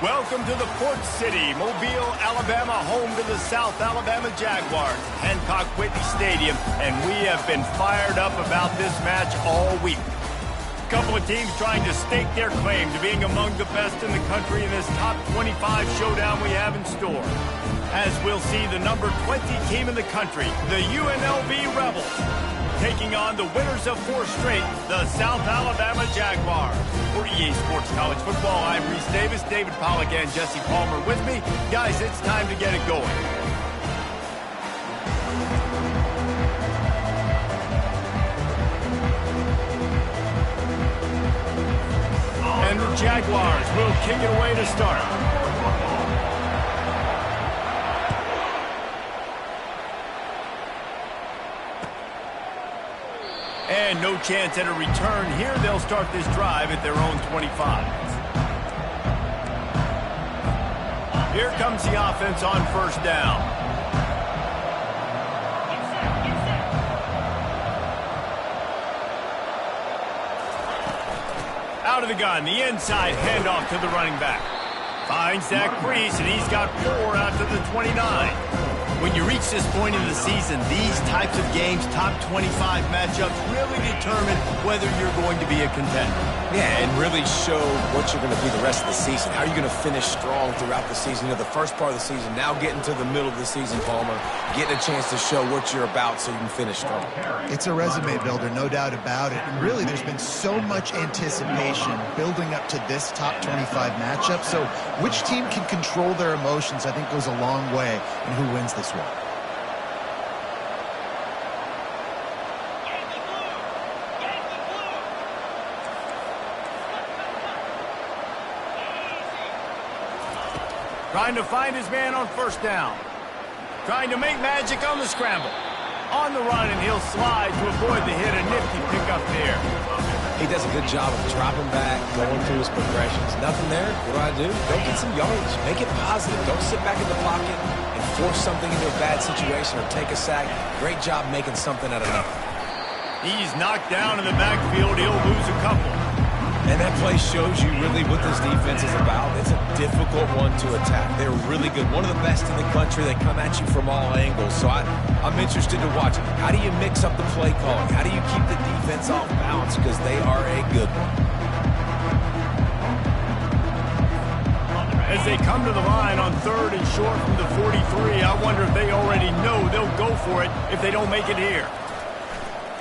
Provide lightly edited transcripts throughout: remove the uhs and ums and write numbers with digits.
Welcome to the Port City, Mobile, Alabama, home to the South Alabama Jaguars, Hancock Whitney Stadium, and we have been fired up about this match all week. A couple of teams trying to stake their claim to being among the best in the country in this top 25 showdown we have in store. As we'll see the number 20 team in the country, the UNLV Rebels, taking on the winners of 4 straight, the South Alabama Jaguars. For EA Sports College Football, I'm Reese Davis, David Pollack, and Jesse Palmer with me. Guys, it's time to get it going. And the Jaguars will kick it away to start. And no chance at a return here. They'll start this drive at their own 25. Here comes the offense on first down. Out of the gun, the inside handoff to the running back. Finds that crease, and he's got 4 out to the 29. When you reach this point in the season, these types of games, top 25 matchups, really determine whether you're going to be a contender. Yeah, and really show what you're going to be the rest of the season. How are you going to finish strong throughout the season? You know, the first part of the season, now getting to the middle of the season, Palmer, getting a chance to show what you're about so you can finish strong. It's a resume builder, no doubt about it. And really, there's been so much anticipation building up to this top 25 matchup. So which team can control their emotions, I think, goes a long way in who wins this one. Trying to find his man on first down. Trying to make magic on the scramble. On the run, and he'll slide to avoid the hit. A nifty pickup there. He does a good job of dropping back, going through his progressions. Nothing there. What do? Go get some yardage. Make it positive. Don't sit back in the pocket and force something into a bad situation or take a sack. Great job making something out of nothing. He's knocked down in the backfield. He'll lose a couple. And that play shows you really what this defense is about. It's a difficult one to attack. They're really good. One of the best in the country. They come at you from all angles. So I'm interested to watch. How do you mix up the play calling? How do you keep the defense off balance? Because they are a good one. As they come to the line on 3rd and short from the 43, I wonder if they already know they'll go for it if they don't make it here.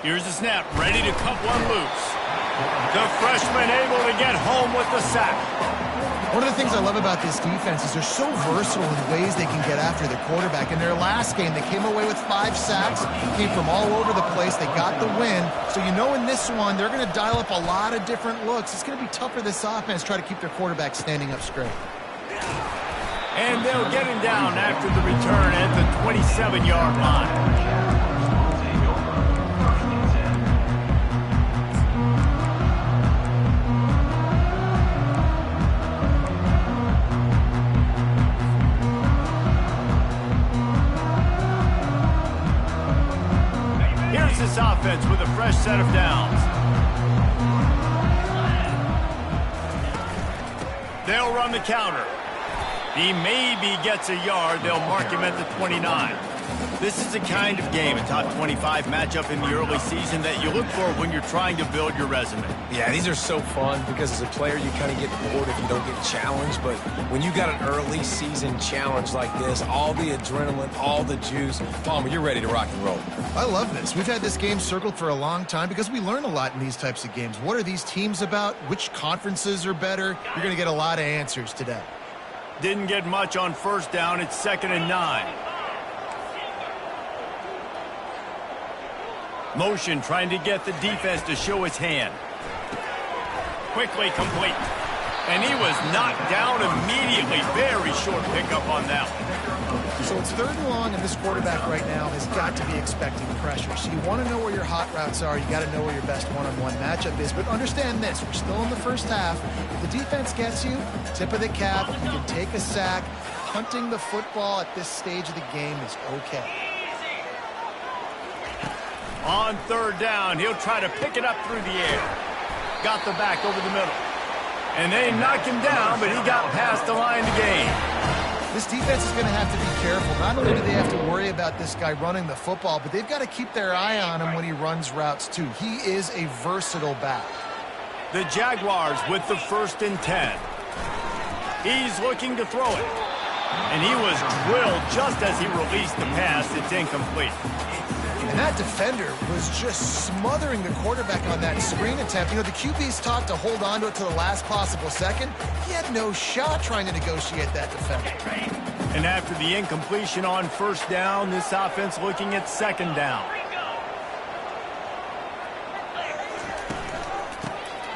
Here's the snap. Ready to cut one loose. The freshman able to get home with the sack. One of the things I love about this defense is they're so versatile in ways they can get after the quarterback. In their last game, they came away with 5 sacks, came from all over the place. They got the win. So you know in this one, they're going to dial up a lot of different looks. It's going to be tough for this offense to try to keep their quarterback standing up straight. And they'll get him down after the return at the 27-yard line. This offense with a fresh set of downs. They'll run the counter. He maybe gets a yard. They'll mark him at the 29. This is the kind of game, a top 25 matchup in the early season, that you look for when you're trying to build your resume. Yeah, these are so fun because as a player, you kind of get bored if you don't get challenged. But when you got an early season challenge like this, all the adrenaline, all the juice, Palmer, you're ready to rock and roll. I love this. We've had this game circled for a long time because we learn a lot in these types of games. What are these teams about? Which conferences are better? You're going to get a lot of answers today. Didn't get much on first down. It's 2nd and 9. Motion trying to get the defense to show his hand. Quickly complete. And he was knocked down immediately. Very short pickup on that one. So it's 3rd and long, and this quarterback right now has got to be expecting pressure. So you want to know where your hot routes are. You got to know where your best one-on-one matchup is. But understand this, we're still in the first half. If the defense gets you, tip of the cap, you can take a sack. Punting the football at this stage of the game is okay. On 3rd down, he'll try to pick it up through the air. Got the back over the middle. And they knocked him down, but he got past the line to gain. This defense is going to have to be careful. Not only do they have to worry about this guy running the football, but they've got to keep their eye on him when he runs routes too. He is a versatile back. The Jaguars with the 1st and 10. He's looking to throw it. And he was drilled just as he released the pass. It's incomplete. And that defender was just smothering the quarterback on that screen attempt. You know, the QB's taught to hold on to it to the last possible second. He had no shot trying to negotiate that defender. And after the incompletion on 1st down, this offense looking at 2nd down.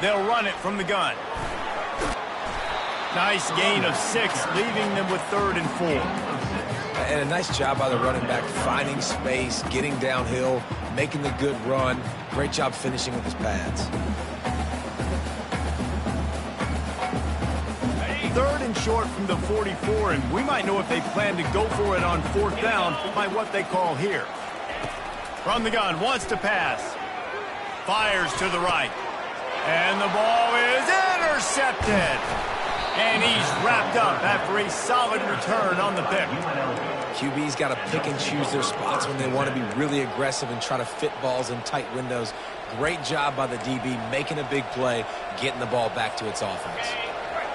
They'll run it from the gun. Nice gain of 6, leaving them with 3rd and 4. And a nice job by the running back, finding space, getting downhill, making the good run. Great job finishing with his pads. 3rd and short from the 44, and we might know if they plan to go for it on 4th down by what they call here. From the gun, wants to pass. Fires to the right. And the ball is intercepted. And he's wrapped up after a solid return on the pick. QB's got to pick and choose their spots when they want to be really aggressive and try to fit balls in tight windows. Great job by the DB making a big play, getting the ball back to its offense.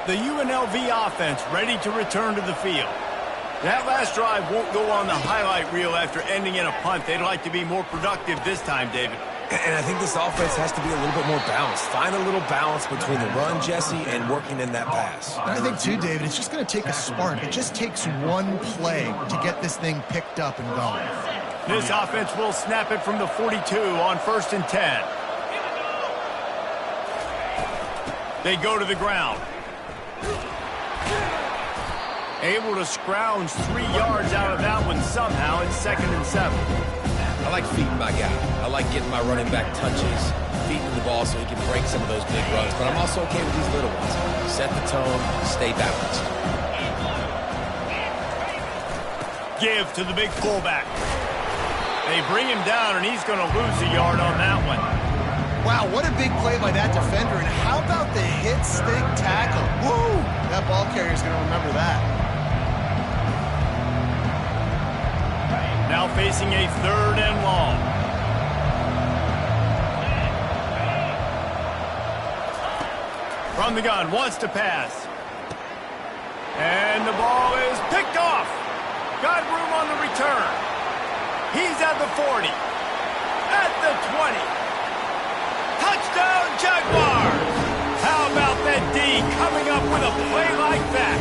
The UNLV offense ready to return to the field. That last drive won't go on the highlight reel after ending in a punt. They'd like to be more productive this time, David. And I think this offense has to be a little bit more balanced. Find a little balance between the run, Jesse, and working in that pass. And I think, too, David, it's just going to take a spark. It just takes one play to get this thing picked up and going. This offense will snap it from the 42 on 1st and 10. They go to the ground. Able to scrounge 3 yards out of that one somehow. It's 2nd and 7. I like feeding my guy. I like getting my running back touches, feeding the ball so he can break some of those big runs. But I'm also okay with these little ones. Set the tone, stay balanced. Give to the big fullback. They bring him down, and he's going to lose a yard on that one. Wow, what a big play by that defender. And how about the hit-stick tackle? Woo! That ball carrier's going to remember that. Now facing a 3rd and long. From the gun, wants to pass. And the ball is picked off. Got room on the return. He's at the 40. At the 20. Touchdown, Jaguars! How about that D coming up with a play like that?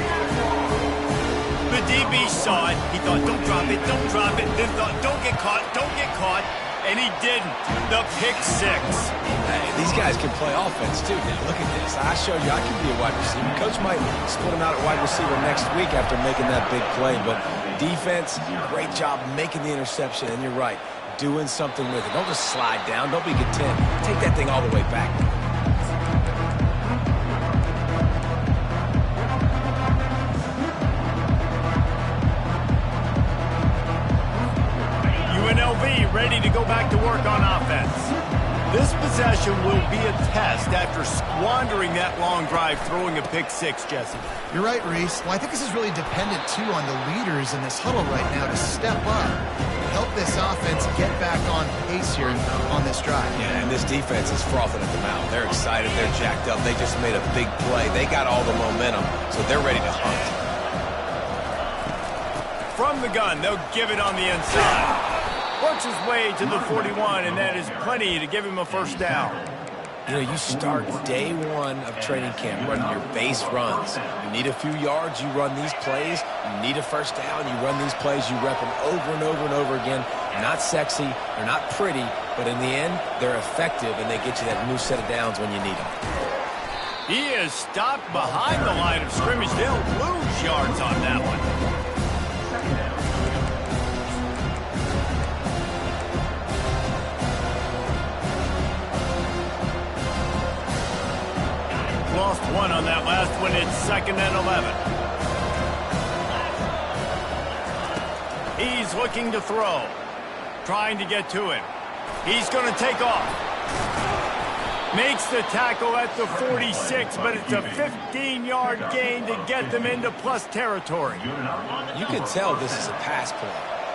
The DB saw it. He thought, don't drop it, don't drop it. Then thought, don't get caught, don't get caught. And he didn't. The pick 6. Hey, these guys can play offense, too. Now, look at this. I showed you I can be a wide receiver. Coach might split him out at wide receiver next week after making that big play. But defense, great job making the interception. And you're right, doing something with it. Don't just slide down. Don't be content. Take that thing all the way back. UNLV ready to go back to work on offense. This possession will be a test after squandering that long drive, throwing a pick 6, Jesse. You're right, Reese. Well, I think this is really dependent, too, on the leaders in this huddle right now to step up, help this offense get back on pace here on this drive. Yeah, and this defense is frothing at the mouth. They're excited. They're jacked up. They just made a big play. They got all the momentum, so they're ready to hunt. From the gun, they'll give it on the inside. Works his way to the 41, and that is plenty to give him a 1st down. You know, you start day 1 of training camp running your base runs. You need a few yards, you run these plays. You need a 1st down, you run these plays. You rep them over and over and over again. Not sexy, they're not pretty, but in the end, they're effective, and they get you that new set of downs when you need them. He is stopped behind the line of scrimmage. They'll lose yards on that one. Lost 1 on that last one. It's 2nd and 11. He's looking to throw. Trying to get to it. He's going to take off. Makes the tackle at the 46, but it's a 15-yard gain to get them into plus territory. You can tell this is a pass play.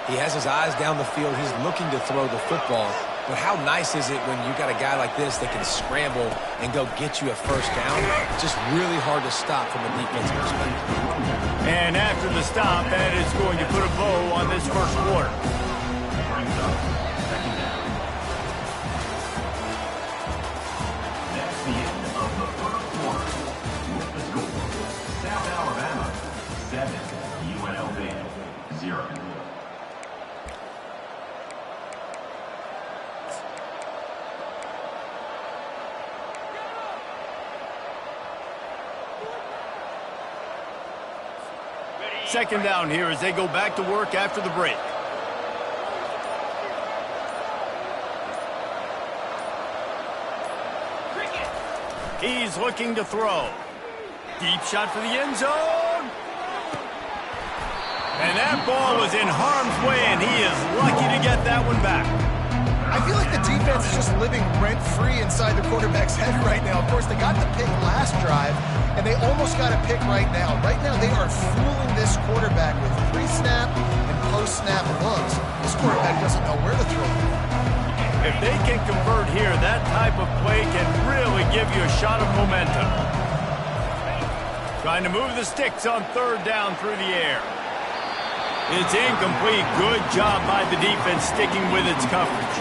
He has his eyes down the field. He's looking to throw the football. But how nice is it when you got a guy like this that can scramble and go get you a first down? Just really hard to stop from a defensive perspective. And after the stop, that is going to put a bow on this first quarter. South Alabama, 7, UNLV, 0. Second down here as they go back to work after the break. He's looking to throw. Deep shot for the end zone. And that ball was in harm's way, and he is lucky to get that one back. I feel like the defense is just living rent-free inside the quarterback's head right now. Of course, they got the pick last drive, and they almost got a pick right now. Right now, they are fooling this quarterback with pre-snap and post-snap looks. This quarterback doesn't know where to throw it. If they can convert here, that type of play can really give you a shot of momentum. Trying to move the sticks on third down through the air. It's incomplete. Good job by the defense sticking with its coverage.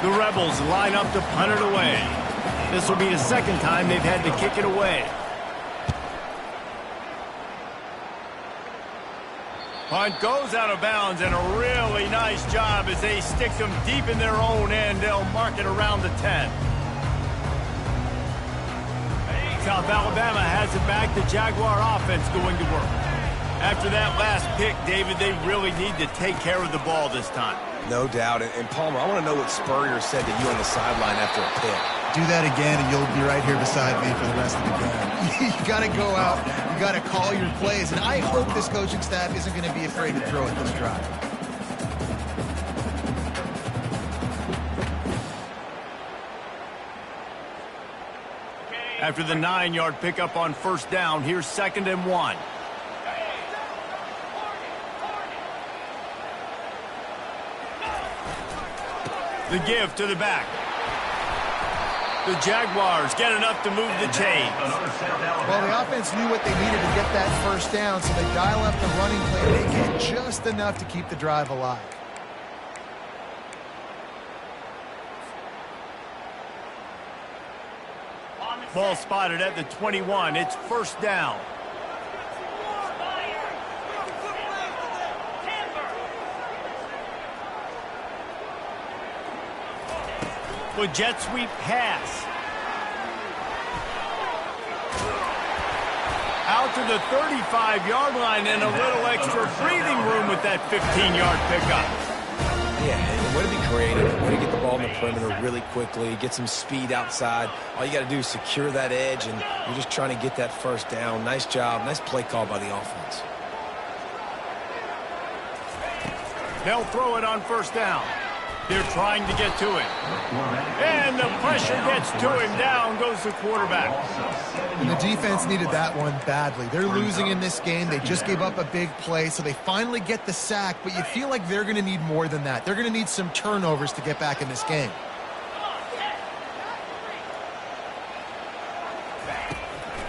The Rebels line up to punt it away. This will be the second time they've had to kick it away. Punt goes out of bounds, and a really nice job as they stick them deep in their own end. They'll mark it around the 10. South Alabama has it back. The Jaguar offense going to work. After that last pick, David, they really need to take care of the ball this time. No doubt. And Palmer, I want to know what Spurrier said to you on the sideline after a pick. Do that again, and you'll be right here beside me for the rest of the game. You got to go out. You got to call your plays. And I hope this coaching staff isn't going to be afraid to throw at this drive. After the 9-yard pickup on first down, here's 2nd and 1. The give to the back. The Jaguars get enough to move the chains. Well, the offense knew what they needed to get that first down, so they dial up the running play. They get just enough to keep the drive alive. Ball spotted at the 21. It's first down. With jet sweep pass. Out to the 35-yard line and a little extra breathing room with that 15-yard pickup. Yeah, and way to be creative, way to get the ball in the perimeter really quickly, get some speed outside. All you got to do is secure that edge, and you're just trying to get that first down. Nice job, nice play call by the offense. They'll throw it on first down. They're trying to get to it. And the pressure gets to him. Down goes the quarterback. And the defense needed that one badly. They're losing in this game. They just gave up a big play, so they finally get the sack, but you feel like they're going to need more than that. They're going to need some turnovers to get back in this game.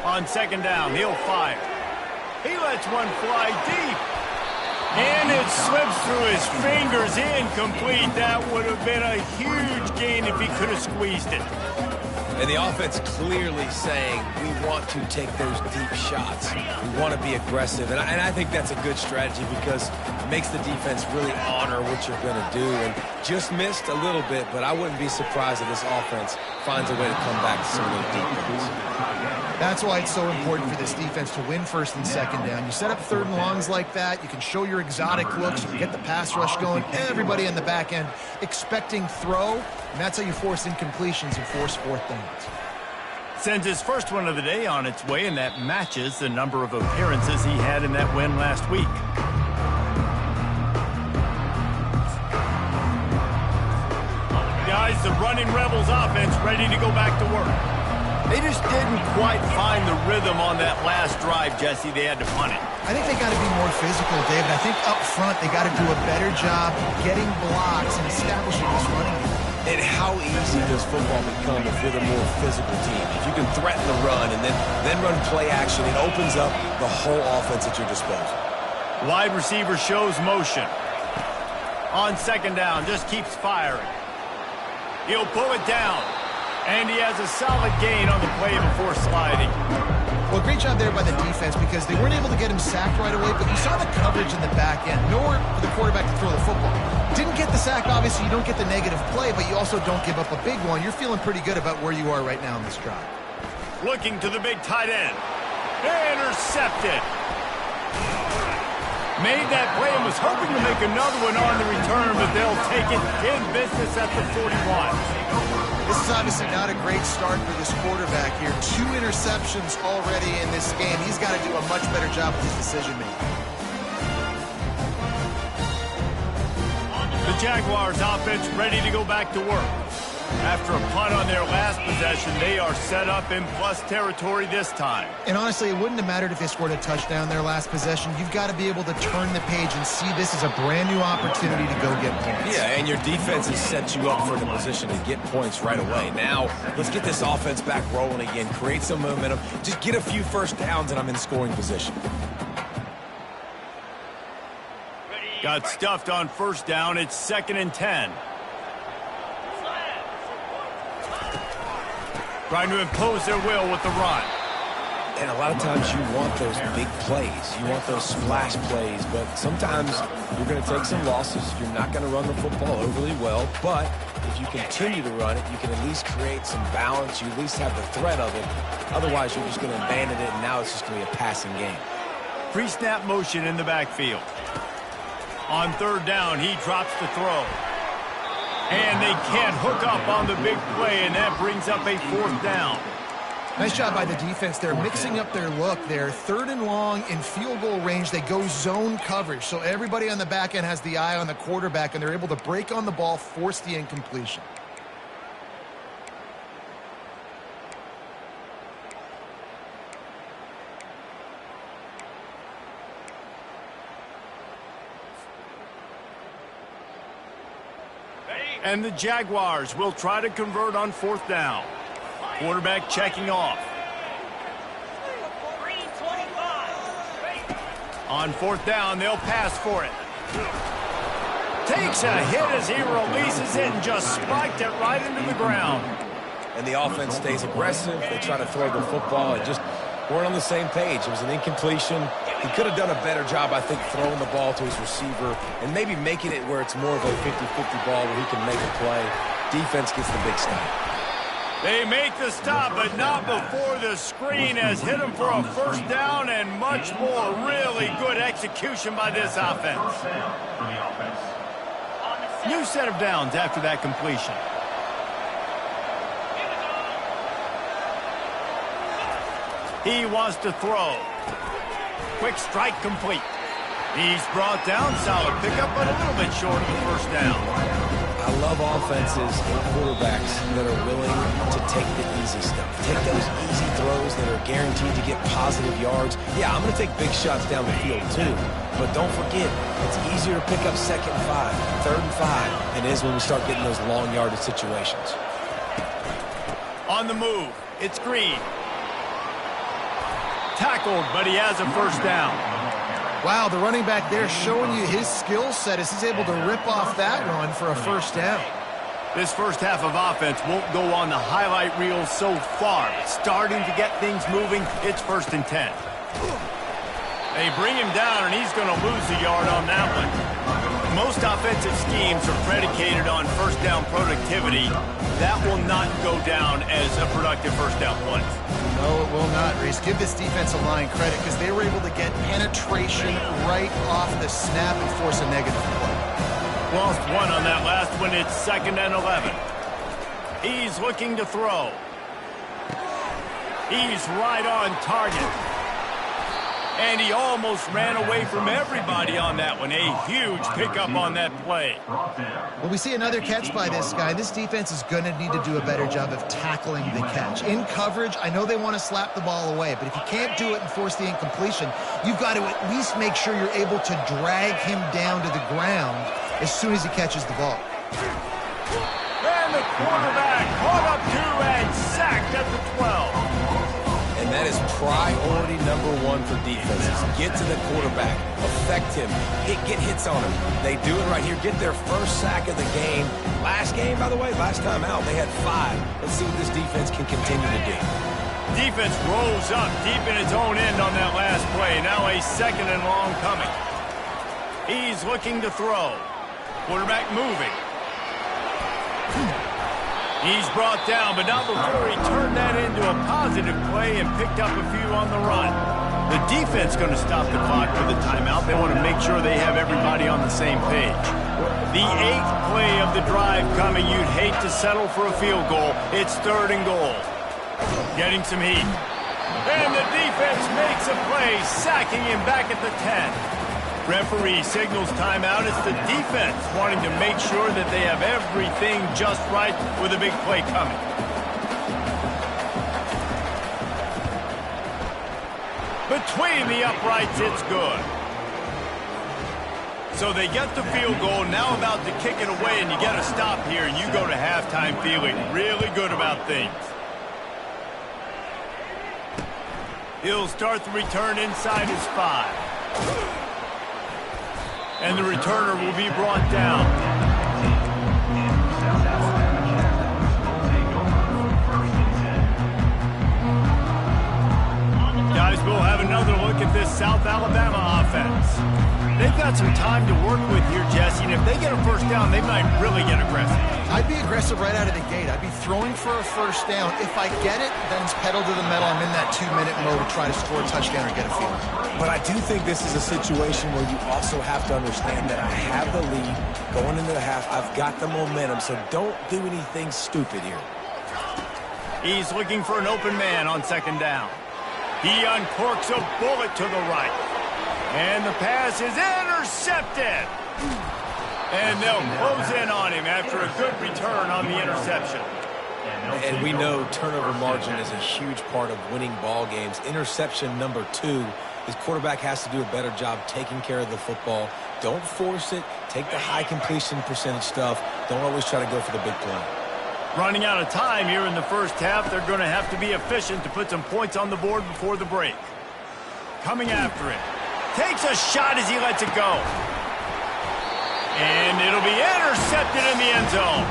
On 2nd down, he'll fire. He lets one fly deep. And it slips through his fingers, incomplete. That would have been a huge gain if he could have squeezed it. And the offense clearly saying, we want to take those deep shots. We want to be aggressive. And I think that's a good strategy because it makes the defense really honor what you're going to do. And just missed a little bit, but I wouldn't be surprised if this offense finds a way to come back to some of those deep ones. That's why it's so important for this defense to win 1st and 2nd down. You set up 3rd and longs like that, you can show your exotic looks, you can get the pass rush going, everybody in the back end expecting throw, and that's how you force incompletions and force 4th downs. Sends his first one of the day on its way, and that matches the number of appearances he had in that win last week. is the Running Rebels offense ready to go back to work. They just didn't quite find the rhythm on that last drive, Jesse. They had to punt it. I think they got to be more physical, David. I think up front they got to do a better job getting blocks and establishing this running game. And how easy does football become if you're the more physical team? If you can threaten the run and then run play action, it opens up the whole offense at your disposal. Wide receiver shows motion. On second down, just keeps firing. He'll pull it down. And he has a solid gain on the play before sliding. Well, great job there by the defense because they weren't able to get him sacked right away, but you saw the coverage in the back end. Nowhere for the quarterback to throw the football. Didn't get the sack, obviously. You don't get the negative play, but you also don't give up a big one. You're feeling pretty good about where you are right now in this drive. Looking to the big tight end. Intercepted. Made that play and was hoping to make another one on the return, but they'll take it in business at the 41. This is obviously not a great start for this quarterback here. 2 interceptions already in this game. He's got to do a much better job with his decision-making. The Jaguars offense ready to go back to work. After a punt on their last possession, they are set up in plus territory this time. And honestly, it wouldn't have mattered if they scored a touchdown their last possession. You've got to be able to turn the page and see this as a brand new opportunity to go get points. Yeah, and your defense has set you up for the position to get points right away. Now, let's get this offense back rolling again, create some momentum, just get a few first downs, and I'm in scoring position. Got stuffed on first down. It's 2nd and 10. Trying to impose their will with the run. And a lot of times you want those big plays. You want those splash plays, but sometimes you're going to take some losses. You're not going to run the football overly well, but if you continue to run it, you can at least create some balance. You at least have the threat of it. Otherwise, you're just going to abandon it, and now it's just going to be a passing game. Pre-snap motion in the backfield. On third down, he drops the throw. And they can't hook up on the big play, and that brings up a 4th down. Nice job by the defense. They're mixing up their look. They're 3rd and long in field goal range. They go zone coverage, so everybody on the back end has the eye on the quarterback, and they're able to break on the ball, force the incompletion. And the Jaguars will try to convert on 4th down. Quarterback checking off. On 4th down, they'll pass for it. Takes a hit as he releases it and just spiked it right into the ground. And the offense stays aggressive. They try to throw the football and just weren't on the same page. It was an incompletion. He could have done a better job, I think, throwing the ball to his receiver and maybe making it where it's more of a 50-50 ball where he can make a play. Defense gets the big stop. They make the stop, but not before the screen has hit him for a first down and much more. Really good execution by this offense. New set of downs after that completion. He wants to throw. Quick strike complete. He's brought down. Solid pickup, but a little bit short of the first down. I love offenses and quarterbacks that are willing to take the easy stuff. Take those easy throws that are guaranteed to get positive yards. Yeah, I'm going to take big shots down the field too. But don't forget, it's easier to pick up 2nd and 5, 3rd and 5 than it is when we start getting those long yardage situations. On the move, it's Green. Tackled, but he has a first down. Wow, the running back there showing you his skill set as he's able to rip off that run for a first down. This first half of offense won't go on the highlight reel so far. Starting to get things moving, it's 1st and 10. They bring him down, and he's going to lose a yard on that one. Most offensive schemes are predicated on first down productivity. That will not go down as a productive first down play. No, it will not, Reese. Give this defensive line credit because they were able to get penetration right off the snap and force a negative play. Lost one on that last one. It's 2nd and 11. He's looking to throw. He's right on target. And he almost ran away from everybody on that one. A huge pickup on that play. Well, we see another catch by this guy. This defense is going to need to do a better job of tackling the catch. In coverage, I know they want to slap the ball away, but if you can't do it and force the incompletion, you've got to at least make sure you're able to drag him down to the ground as soon as he catches the ball. And the quarterback caught up to and sacked at the 12. And that is priority number one for defenses. Get to the quarterback, affect him, get hits on him. They do it right here. Get their first sack of the game. Last game, by the way, last time out, they had 5. Let's see what this defense can continue to do. Defense rolls up deep in its own end on that last play. Now a 2nd and long coming. He's looking to throw. Quarterback moving. He's brought down, but not before he turned that into a positive play and picked up a few on the run. The defense going to stop the clock with a timeout. They want to make sure they have everybody on the same page. The 8th play of the drive coming. You'd hate to settle for a field goal. It's 3rd and goal. Getting some heat. And the defense makes a play, sacking him back at the 10. Referee signals timeout. It's the defense wanting to make sure that they have everything just right with a big play coming. Between the uprights, it's good. So they get the field goal, now about to kick it away, and you get a stop here, and you go to halftime feeling really good about things. He'll start the return inside his 5. And the returner will be brought down. Guys, we'll have another look at this South Alabama offense. They've got some time to work with here, Jesse, and if they get a first down, they might really get aggressive. I'd be aggressive right out of the gate. I'd be throwing for a first down. If I get it, then it's pedal to the metal. I'm in that 2-minute mode to try to score a touchdown or get a field. But I do think this is a situation where you also have to understand that I have the lead going into the half. I've got the momentum, so don't do anything stupid here. He's looking for an open man on 2nd down. He uncorks a bullet to the right. And the pass is intercepted. And they'll close in on him after a good return on the interception. And we know turnover margin is a huge part of winning ball games. Interception number 2. His quarterback has to do a better job taking care of the football. Don't force it. Take the high completion percentage stuff. Don't always try to go for the big play. Running out of time here in the first half. They're going to have to be efficient to put some points on the board before the break. Coming after it. Takes a shot as he lets it go. And it'll be intercepted in the end zone.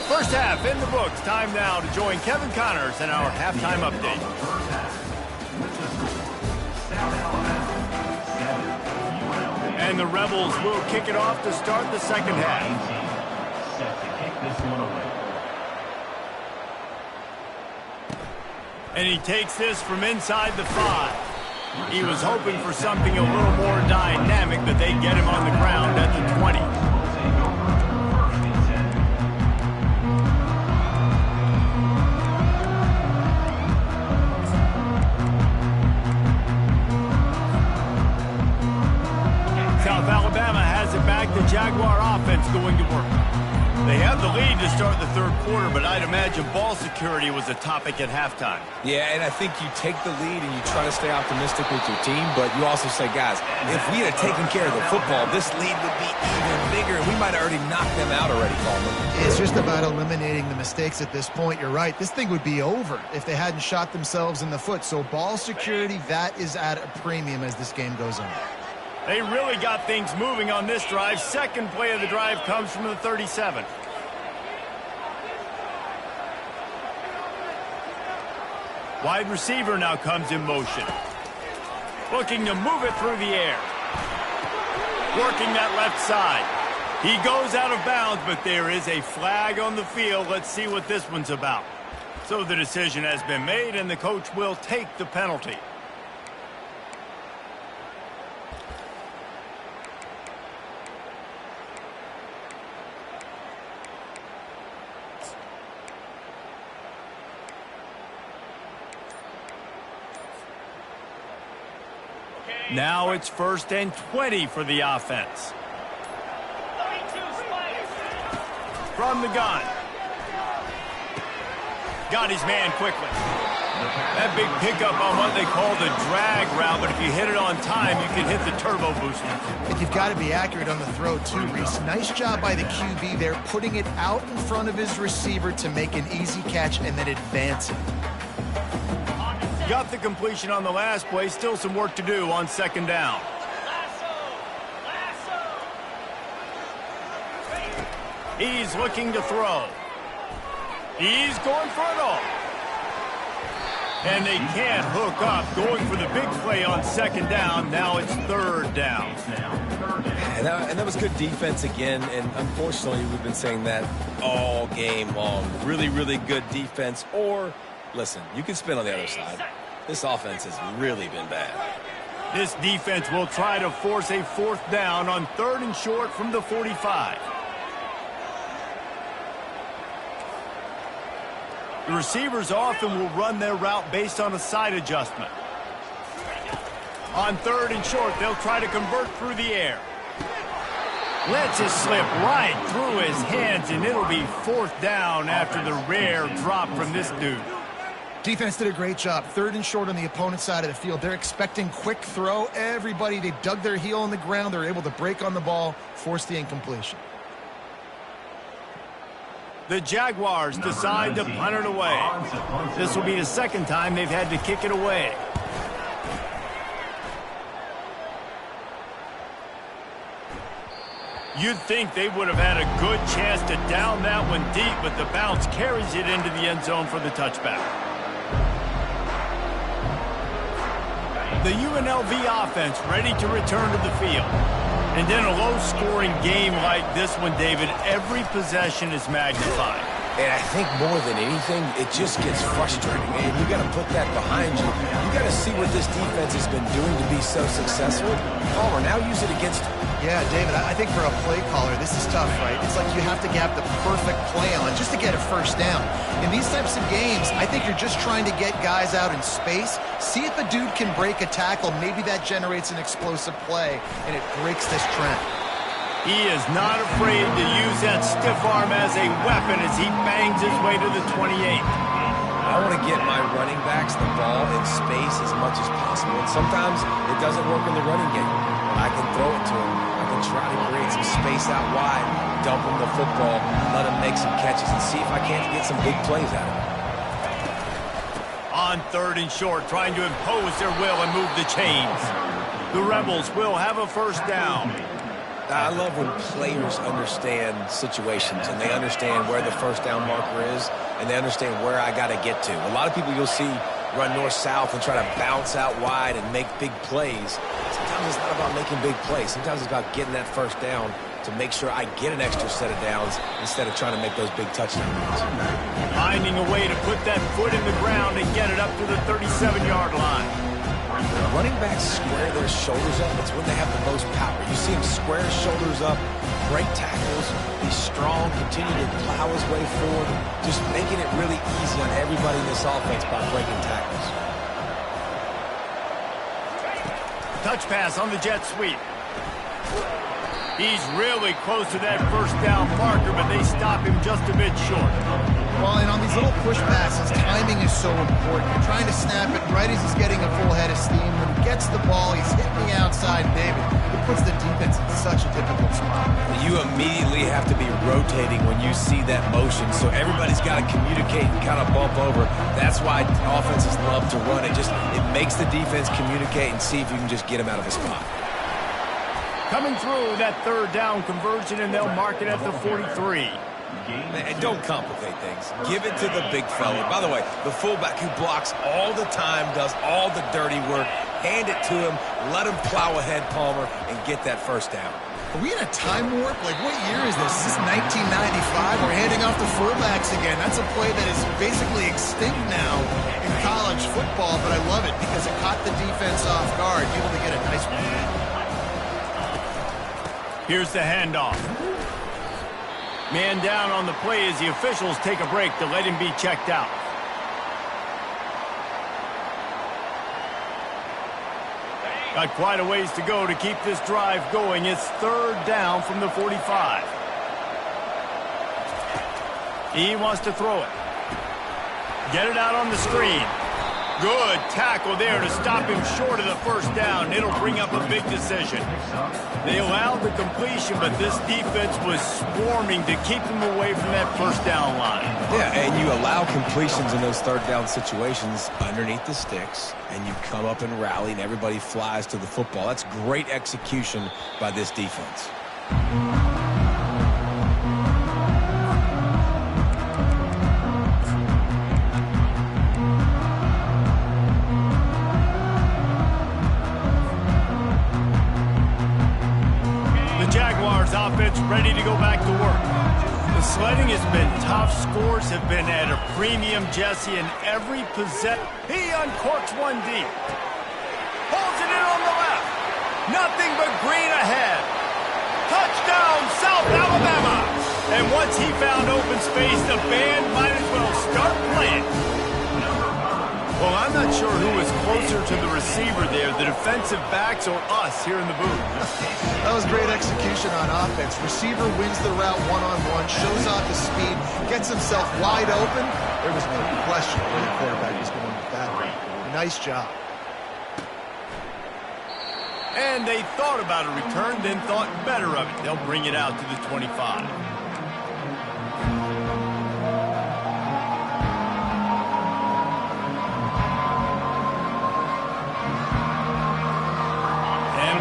First half in the books. Time now to join Kevin Connors in our halftime update. And the Rebels will kick it off to start the second half. Set to kick this one away. And he takes this from inside the 5. He was hoping for something a little more dynamic, but they get him on the ground at the 20. South Alabama has it back. The Jaguar offense going to work. They have the lead to start the 3rd quarter, but I'd imagine ball security was a topic at halftime. Yeah, and I think you take the lead and you try to stay optimistic with your team, but you also say, guys, if we had taken care of the football, this lead would be even bigger, and we might have already knocked them out already, Coleman. It's just about eliminating the mistakes at this point. You're right. This thing would be over if they hadn't shot themselves in the foot. So ball security, that is at a premium as this game goes on. They really got things moving on this drive. Second play of the drive comes from the 37. Wide receiver now comes in motion. Looking to move it through the air. Working that left side. He goes out of bounds, but there is a flag on the field. Let's see what this one's about. So the decision has been made, and the coach will take the penalty. Now it's 1st and 20 for the offense. From the gun. Got his man quickly. That big pickup on what they call the drag route, but if you hit it on time, you can hit the turbo booster. And you've got to be accurate on the throw, too, Reese. Nice job by the QB there, putting it out in front of his receiver to make an easy catch and then advance it. Got the completion on the last play. Still some work to do on 2nd down. He's looking to throw. He's going for it all. And they can't hook up. Going for the big play on 2nd down. Now it's 3rd down. And that was good defense again. And unfortunately, we've been saying that all game long. Really, really good defense. Or, listen, you can spin on the other side. This offense has really been bad. This defense will try to force a 4th down on 3rd and short from the 45. The receivers often will run their route based on a side adjustment. On 3rd and short, they'll try to convert through the air. Lets it slip right through his hands, and it'll be 4th down after the rare drop from this dude. Defense did a great job. 3rd and short on the opponent's side of the field. They're expecting quick throw. Everybody, they dug their heel in the ground. They're able to break on the ball, force the incompletion. The Jaguars decide to punt it away. This will be the 2nd time they've had to kick it away. You'd think they would have had a good chance to down that one deep, but the bounce carries it into the end zone for the touchback. The UNLV offense ready to return to the field. And in a low-scoring game like this one, David, every possession is magnified. And I think more than anything, it just gets frustrating. And you got to put that behind you. You got to see what this defense has been doing to be so successful. Palmer, now use it against them. Yeah, David, I think for a play caller, this is tough, right? It's like you have to have the perfect play on just to get a 1st down. In these types of games, I think you're just trying to get guys out in space, see if a dude can break a tackle. Maybe that generates an explosive play, and it breaks this trend. He is not afraid to use that stiff arm as a weapon as he bangs his way to the 28. I want to get my running backs the ball in space as much as possible. And sometimes it doesn't work in the running game. But I can throw it to him. I can try to create some space out wide, dump him the football, let him make some catches, and see if I can't get some big plays out of him. On 3rd and short, trying to impose their will and move the chains. The Rebels will have a 1st down. I love when players understand situations and they understand where the 1st down marker is and they understand where I got to get to. A lot of people you'll see run north-south and try to bounce out wide and make big plays. Sometimes it's not about making big plays. Sometimes it's about getting that 1st down to make sure I get an extra set of downs instead of trying to make those big touchdown runs. Finding a way to put that foot in the ground and get it up to the 37-yard line. Running backs square their shoulders up. It's when they have the most power. You see him square his shoulders up, break tackles, be strong, continue to plow his way forward, just making it really easy on everybody in this offense by breaking tackles. Touch pass on the jet sweep. He's really close to that 1st down marker, but they stop him just a bit short. Well, and on these little push passes, timing is so important. You're trying to snap it right as he's getting a full head of steam. When he gets the ball, he's hitting the outside, David. It puts the defense in such a difficult spot. You immediately have to be rotating when you see that motion, so everybody's got to communicate and kind of bump over. That's why offenses love to run it. It makes the defense communicate and see if you can just get him out of a spot. Coming through that 3rd down conversion, and they'll mark it at the 43. And don't complicate things. Give it to the big fella. By the way, the fullback who blocks all the time, does all the dirty work. Hand it to him. Let him plow ahead, Palmer, and get that 1st down. Are we in a time warp? Like, what year is this? Is this 1995? We're handing off to fullbacks again. That's a play that is basically extinct now in college football, but I love it because it caught the defense off guard, able to get a nice one. Here's the handoff. Man down on the play as the officials take a break to let him be checked out. Got quite a ways to go to keep this drive going. It's third down from the 45. He wants to throw it. Get it out on the screen. Good tackle there to stop him short of the first down. It'll bring up a big decision. They allowed the completion, but this defense was swarming to keep him away from that first down line. Yeah, and you allow completions in those third down situations underneath the sticks, and you come up and rally, and everybody flies to the football. That's great execution by this defense. Offense ready to go back to work. The sledding has been tough. Scores have been at a premium, Jesse, in every possession. He uncorks one deep. Pulls it in on the left. Nothing but green ahead. Touchdown, South Alabama. And once he found open space, the band might as well start playing. Well, I'm not sure who was closer to the receiver there, the defensive backs or us here in the booth. That was great execution on offense. Receiver wins the route one-on-one, shows off his speed, gets himself wide open. There was no question where the quarterback was going with that. Nice job. And they thought about a return, then thought better of it. They'll bring it out to the 25.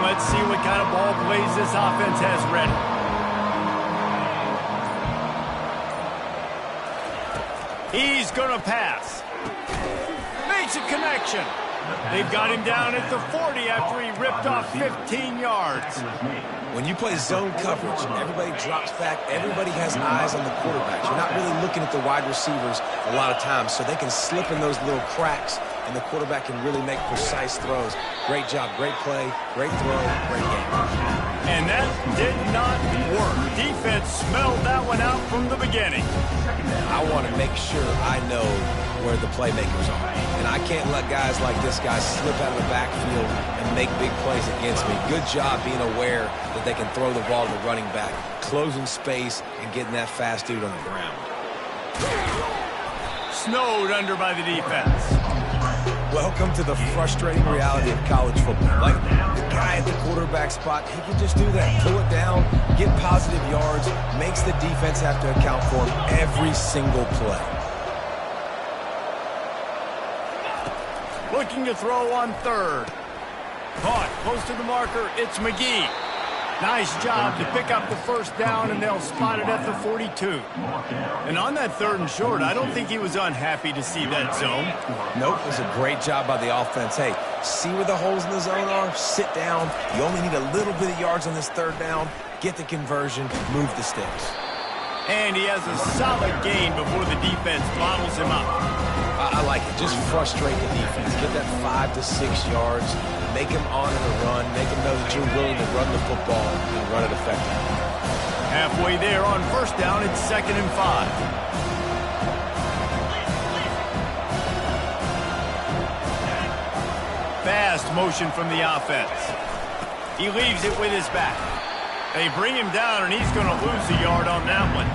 Let's see what kind of ball plays this offense has ready. He's going to pass. Makes a connection. They've got him down at the 40 after he ripped off 15 yards. When you play zone coverage, everybody drops back. Everybody has eyes on the quarterbacks. You're not really looking at the wide receivers a lot of times, so they can slip in those little cracks, and the quarterback can really make precise throws. Great job, great play, great throw, great game. And that did not work. Defense smelled that one out from the beginning. I want to make sure I know where the playmakers are. And I can't let guys like this guy slip out of the backfield and make big plays against me. Good job being aware that they can throw the ball to the running back, closing space, and getting that fast dude on the ground. Snowed under by the defense. Welcome to the frustrating reality of college football. Like, the guy at the quarterback spot, he can just do that. Pull it down, get positive yards, makes the defense have to account for him every single play. Looking to throw on third. Caught close to the marker. It's McGee. Nice job to pick up the first down, and they'll spot it at the 42. And on that third and short, I don't think he was unhappy to see that zone. Nope, it was a great job by the offense. Hey, see where the holes in the zone are? Sit down. You only need a little bit of yards on this third down. Get the conversion, move the sticks. And he has a solid gain before the defense bottles him up. I like it. Just frustrate the defense. Get that 5 to 6 yards. Make them honor the run. Make them know that you're willing to run the football and run it effectively. Halfway there on first down, it's 2nd and 5. Fast motion from the offense. He leaves it with his back. They bring him down, and he's going to lose a yard on that one.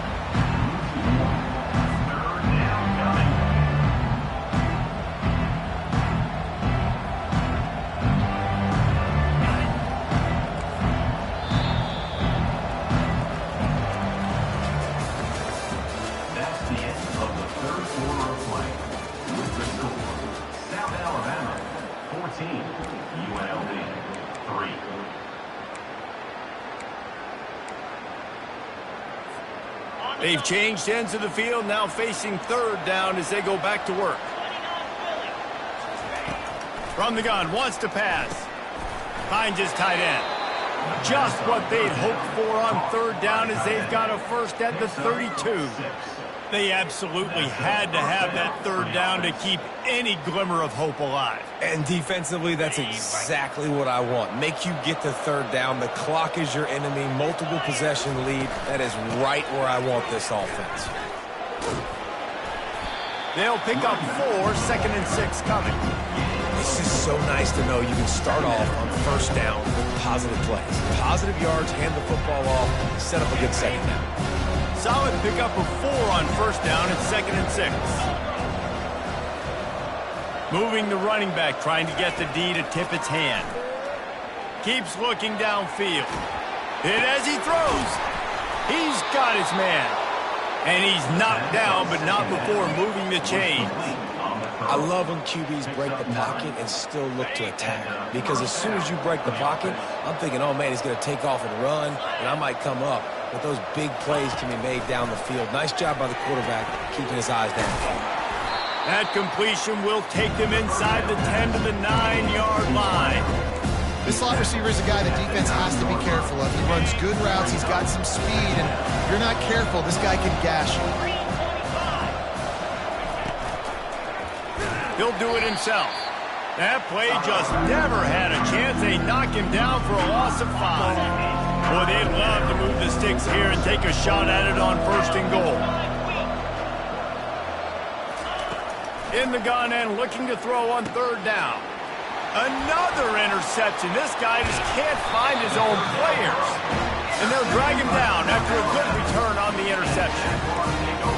That's the end of the third quarter of play. With the score, South Alabama 14, UNLV 3. They've changed ends of the field, now facing third down as they go back to work. From the gun, wants to pass. Finds his tight end. Just what they'd hoped for on third down as they've got a first at the 32. They absolutely had to have that third down to keep any glimmer of hope alive. And defensively, that's exactly what I want. Make you get the third down. The clock is your enemy. Multiple possession lead. That is right where I want this offense. They'll pick up 4, 2nd and 6 coming. It's just so nice to know you can start off on first down with positive plays. Positive yards, hand the football off, set up a good second down. Solid pickup of 4 on first down and 2nd and 6. Moving the running back, trying to get the D to tip its hand. Keeps looking downfield. Hit as he throws. He's got his man. And he's knocked down, but not before moving the chains. I love when QBs break the pocket and still look to attack. Because as soon as you break the pocket, I'm thinking, oh, man, he's going to take off and run, and I might come up. But those big plays can be made down the field. Nice job by the quarterback keeping his eyes downfield. That completion will take them inside the 10 to the 9-yard line. This slot receiver is a guy the defense has to be careful of. He runs good routes. He's got some speed, and if you're not careful, this guy can gash you. He'll do it himself. That play just never had a chance. They knock him down for a loss of 5. Boy, they'd love to move the sticks here and take a shot at it on 1st and goal. In the gun and looking to throw on 3rd down. Another interception. This guy just can't find his own players. And they'll drag him down after a good return on the interception.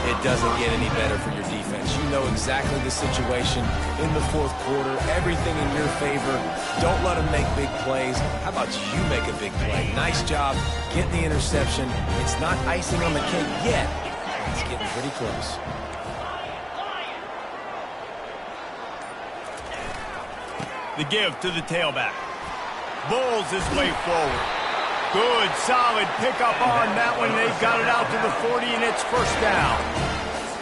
It doesn't get any better for your defense. You know exactly the situation in the 4th quarter. Everything in your favor. Don't let them make big plays. How about you make a big play? Nice job getting the interception. It's not icing on the cake yet. It's getting pretty close. The give to the tailback. Bowls his way forward. Good, solid pickup on that one. They've got it out to the 40, and it's 1st down.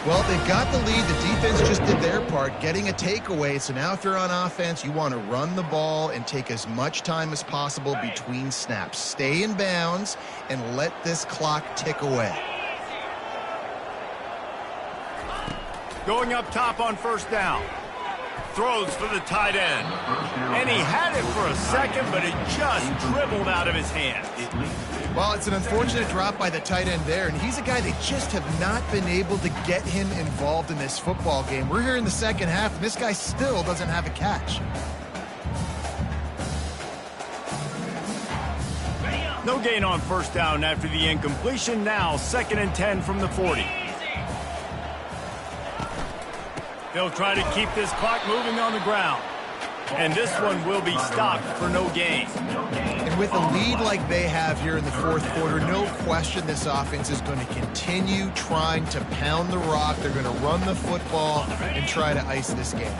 Well, they've got the lead. The defense just did their part, getting a takeaway. So now if you're on offense, you want to run the ball and take as much time as possible between snaps. Stay in bounds and let this clock tick away. Going up top on 1st down. Throws for the tight end. And he had it for a second, but it just dribbled out of his hands. Well, it's an unfortunate drop by the tight end there, and he's a guy they just have not been able to get him involved in this football game. We're here in the 2nd half, and this guy still doesn't have a catch. No gain on 1st down after the incompletion. Now 2nd and 10 from the 40. They'll try to keep this clock moving on the ground. And this one will be stopped for no gain. And with a lead like they have here in the 4th quarter, no question this offense is going to continue trying to pound the rock. They're going to run the football and try to ice this game.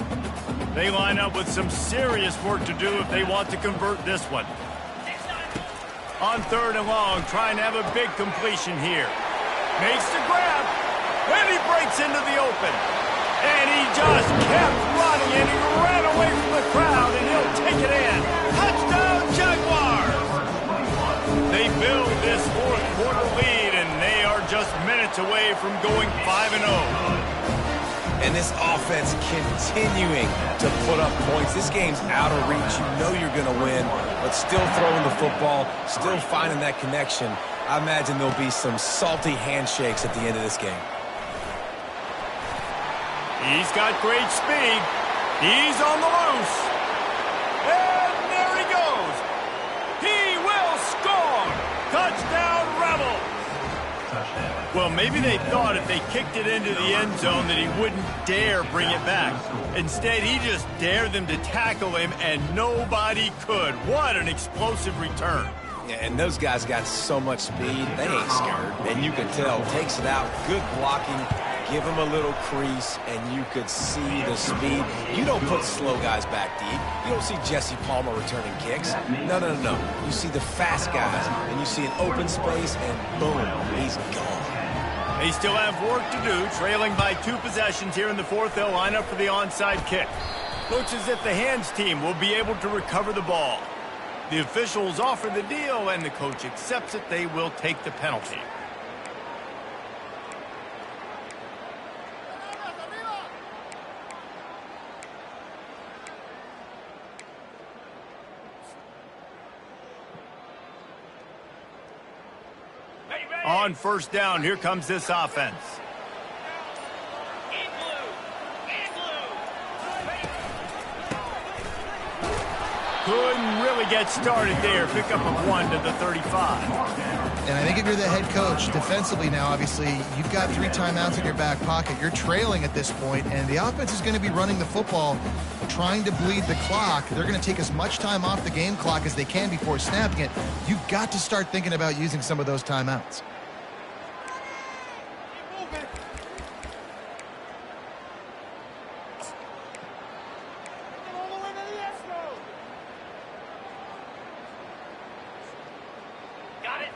They line up with some serious work to do if they want to convert this one. On 3rd and long, trying to have a big completion here. Makes the grab, and he breaks into the open. And he just kept running, and he ran away from the crowd, and he'll take it in. Touchdown, Jaguars! They build this 4th quarter lead, and they are just minutes away from going 5-0. And this offense continuing to put up points. This game's out of reach. You know you're going to win, but still throwing the football, still finding that connection. I imagine there'll be some salty handshakes at the end of this game. He's got great speed. He's on the loose. And there he goes. He will score. Touchdown, Rebels. Well, maybe they thought if they kicked it into the end zone that he wouldn't dare bring it back. Instead, he just dared them to tackle him, and nobody could. What an explosive return. Yeah, and those guys got so much speed, they ain't scared. And you can tell, takes it out, good blocking. Give him a little crease, and you could see the speed. You don't put slow guys back deep. You don't see Jesse Palmer returning kicks. No. You see the fast guys, and you see an open space, and boom, he's gone. They still have work to do, trailing by 2 possessions here in the 4th. They'll line up for the onside kick. Looks as if the hands team will be able to recover the ball. The officials offer the deal, and the coach accepts it. They will take the penalty. On 1st down, here comes this offense. Couldn't really get started there. Pick up a 1 to the 35. And I think if you're the head coach, defensively now, obviously, you've got 3 timeouts in your back pocket. You're trailing at this point, and the offense is going to be running the football, trying to bleed the clock. They're going to take as much time off the game clock as they can before snapping it. You've got to start thinking about using some of those timeouts.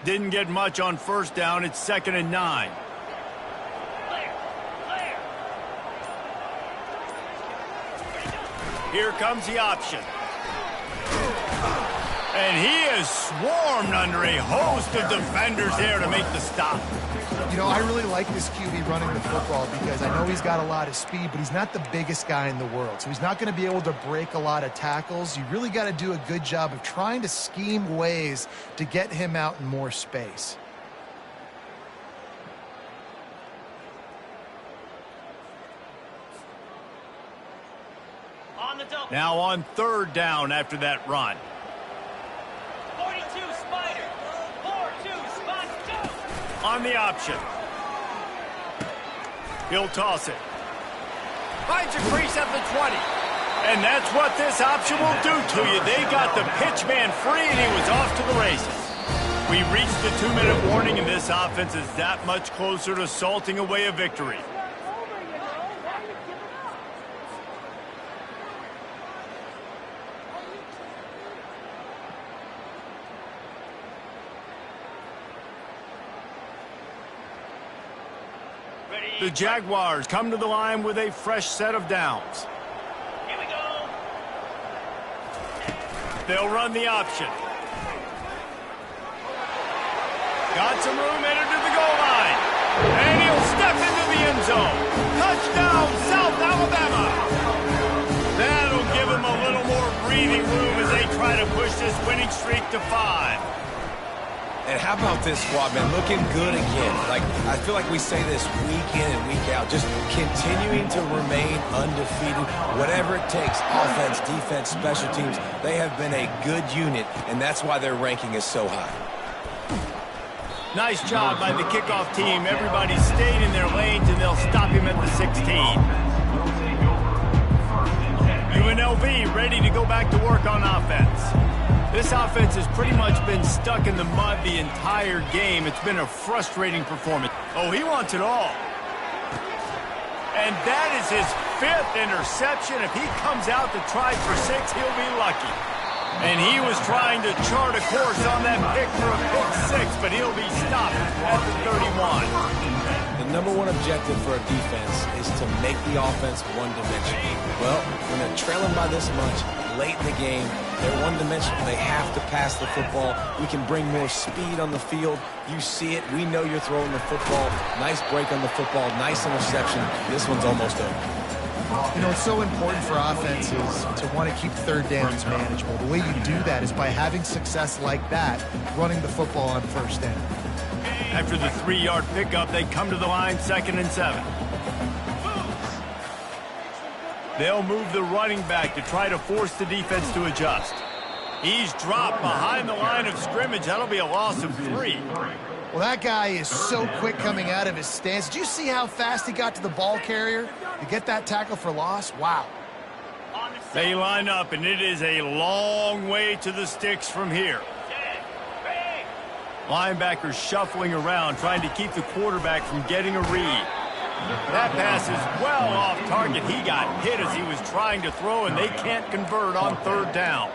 Didn't get much on first down. It's 2nd and 9. Here comes the option. And he is swarmed under a host of defenders there to make the stop. You know, I really like this QB running the football because I know he's got a lot of speed, but he's not the biggest guy in the world. So he's not going to be able to break a lot of tackles. You really got to do a good job of trying to scheme ways to get him out in more space. Now on 3rd down after that run. 42 Spider. 4-2 Spider. On the option. He'll toss it. Finds a crease at the 20. And that's what this option will do to you. They got the pitch man free, and he was off to the races. We reached the 2-minute warning, and this offense is that much closer to salting away a victory. The Jaguars come to the line with a fresh set of downs. Here we go. They'll run the option. Got some room headed to the goal line. And he'll step into the end zone. Touchdown, South Alabama. That'll give him a little more breathing room as they try to push this winning streak to 5. And how about this squad, man? Looking good again. Like, I feel like we say this week in and week out, just continuing to remain undefeated. Whatever it takes, offense, defense, special teams, they have been a good unit, and that's why their ranking is so high. Nice job by the kickoff team. Everybody stayed in their lanes, and they'll stop him at the 16. UNLV ready to go back to work on offense. This offense has pretty much been stuck in the mud the entire game. It's been a frustrating performance. Oh, he wants it all. And that is his 5th interception. If he comes out to try for 6, he'll be lucky. And he was trying to chart a course on that pick for a pick 6, but he'll be stopped at the 31. The number one objective for a defense is to make the offense one-dimensional. Well, when they're trailing by this much, late in the game, they're one-dimensional. They have to pass the football. We can bring more speed on the field. You see it. We know you're throwing the football. Nice break on the football. Nice interception. This one's almost over. You know, it's so important for offenses to want to keep 3rd downs manageable. The way you do that is by having success like that, running the football on 1st down. After the 3-yard pickup, they come to the line 2nd and 7. They'll move the running back to try to force the defense to adjust. He's dropped behind the line of scrimmage. That'll be a loss of 3. Well, that guy is so quick coming out of his stance. Did you see how fast he got to the ball carrier to get that tackle for loss? Wow. They line up, and it is a long way to the sticks from here. Linebackers shuffling around, trying to keep the quarterback from getting a read. That pass is well off target. He got hit as he was trying to throw, and they can't convert on 3rd down.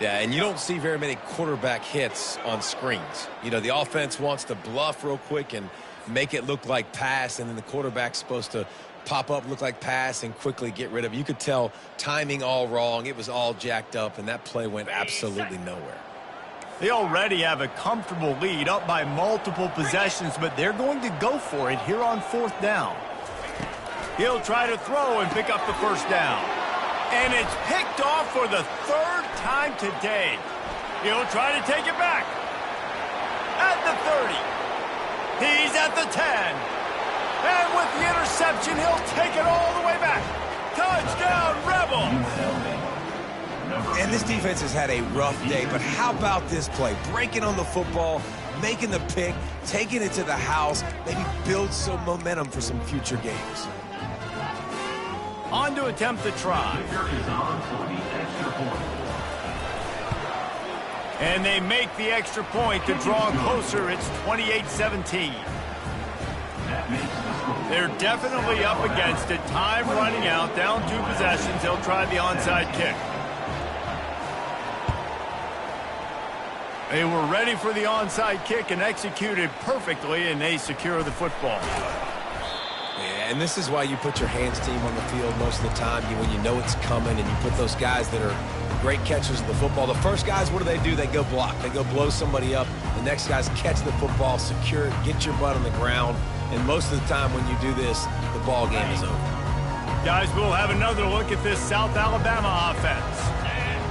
Yeah, and you don't see very many quarterback hits on screens. You know, the offense wants to bluff real quick and make it look like pass, and then the quarterback's supposed to pop up, look like pass, and quickly get rid of it. You could tell timing all wrong. It was all jacked up, and that play went absolutely nowhere. They already have a comfortable lead, up by multiple possessions, but they're going to go for it here on 4th down. He'll try to throw and pick up the 1st down. And it's picked off for the 3rd time today. He'll try to take it back. At the 30. He's at the 10. And with the interception, he'll take it all the way back. Touchdown, Rebels! And this defense has had a rough day, but how about this play? Breaking on the football, making the pick, taking it to the house, maybe build some momentum for some future games. On to attempt the try. Kicker is on for the extra point. And they make the extra point to draw closer. It's 28-17. That makes the score. They're definitely up against it. Time running out, down 2 possessions. They'll try the onside kick. They were ready for the onside kick and executed perfectly, and they secure the football. Yeah, and this is why you put your hands team on the field most of the time when you know it's coming, and you put those guys that are great catchers of the football. The first guys, what do? They go block. They go blow somebody up. The next guys catch the football, secure it, get your butt on the ground. And most of the time when you do this, the ball game is over. Guys, we'll have another look at this South Alabama offense.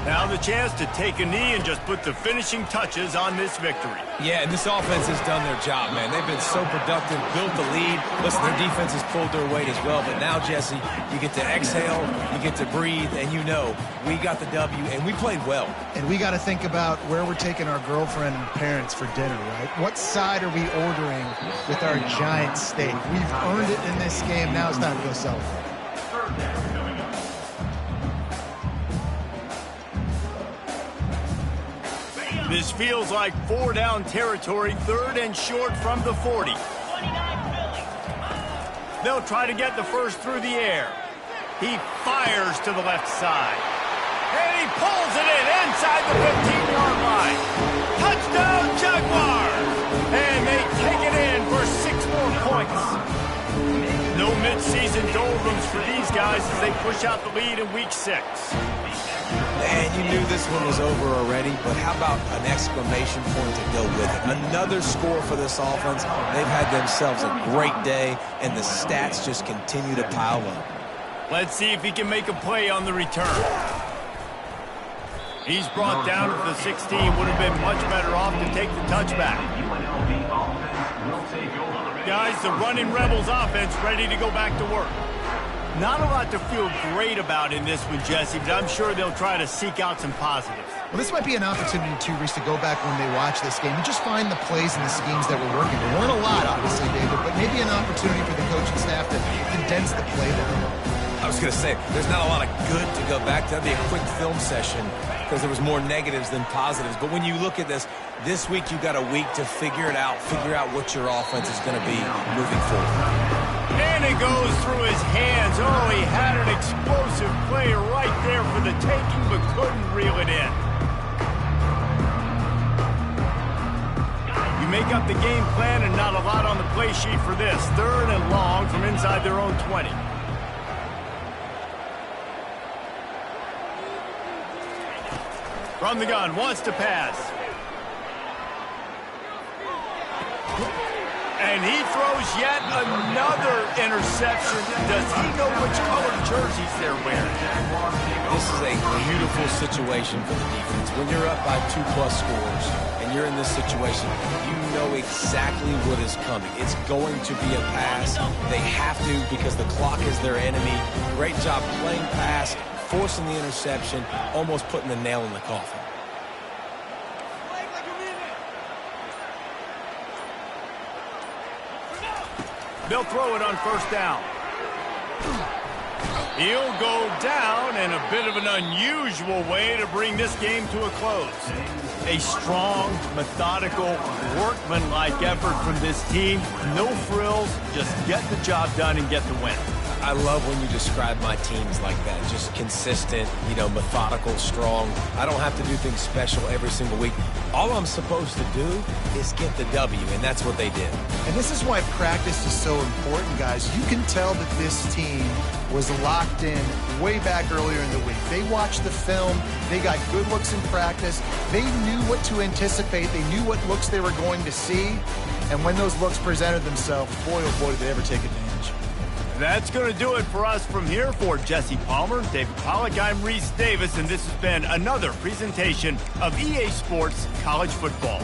Now the chance to take a knee and just put the finishing touches on this victory. Yeah, and this offense has done their job, man. They've been so productive, built the lead. Listen, their defense has pulled their weight as well. But now, Jesse, you get to exhale, you get to breathe, and you know we got the W, and we played well. And we got to think about where we're taking our girlfriend and parents for dinner, right? What side are we ordering with our giant steak? We've earned it in this game. Now it's time to go celebrate. Third down coming up. This feels like 4-down territory, 3rd and short from the 40. 29 Philly. They'll try to get the first through the air. He fires to the left side. And he pulls it in inside the 15-yard line. Touchdown, Jaguars! And they take it in for 6 more points. No mid-season doldrums for these guys as they push out the lead in Week 6. Man, you knew this one was over already, but how about an exclamation point to go with it? Another score for this offense. They've had themselves a great day, and the stats just continue to pile up. Let's see if he can make a play on the return. He's brought down to the 16. Would have been much better off to take the touchback. UNLV offense will take over. Guys, the running Rebels offense ready to go back to work. Not a lot to feel great about in this one, Jesse, but I'm sure they'll try to seek out some positives. Well, this might be an opportunity, too, Reese, to go back when they watch this game and just find the plays and the schemes that were working. There weren't a lot, obviously, David, but maybe an opportunity for the coaching staff to condense the play down. I was going to say, there's not a lot of good to go back to. That'd be a quick film session because there was more negatives than positives. But when you look at this week you got a week to figure it out, figure out what your offense is going to be moving forward. And it goes through his hands. Oh, he had an explosive play right there for the taking, but couldn't reel it in. You make up the game plan and not a lot on the play sheet for this. 3rd and long from inside their own 20. From the gun, wants to pass. And he throws yet another interception. Does he know which colored jerseys they're wearing? This is a beautiful situation for the defense. When you're up by 2+ scores and you're in this situation, you know exactly what is coming. It's going to be a pass. They have to because the clock is their enemy. Great job playing pass, forcing the interception, almost putting the nail in the coffin. They'll throw it on 1st down. He'll go down in a bit of an unusual way to bring this game to a close. A strong, methodical, workmanlike effort from this team. No frills, just get the job done and get the win. I love when you describe my teams like that. Just consistent, methodical, strong. I don't have to do things special every single week. All I'm supposed to do is get the W, and that's what they did. And this is why practice is so important, guys. You can tell that this team was locked in way back earlier in the week. They watched the film. They got good looks in practice. They knew what to anticipate. They knew what looks they were going to see. And when those looks presented themselves, boy, oh boy, did they ever take advantage. That's going to do it for us from here. For Jesse Palmer, David Pollack, I'm Reese Davis, and this has been another presentation of EA Sports College Football.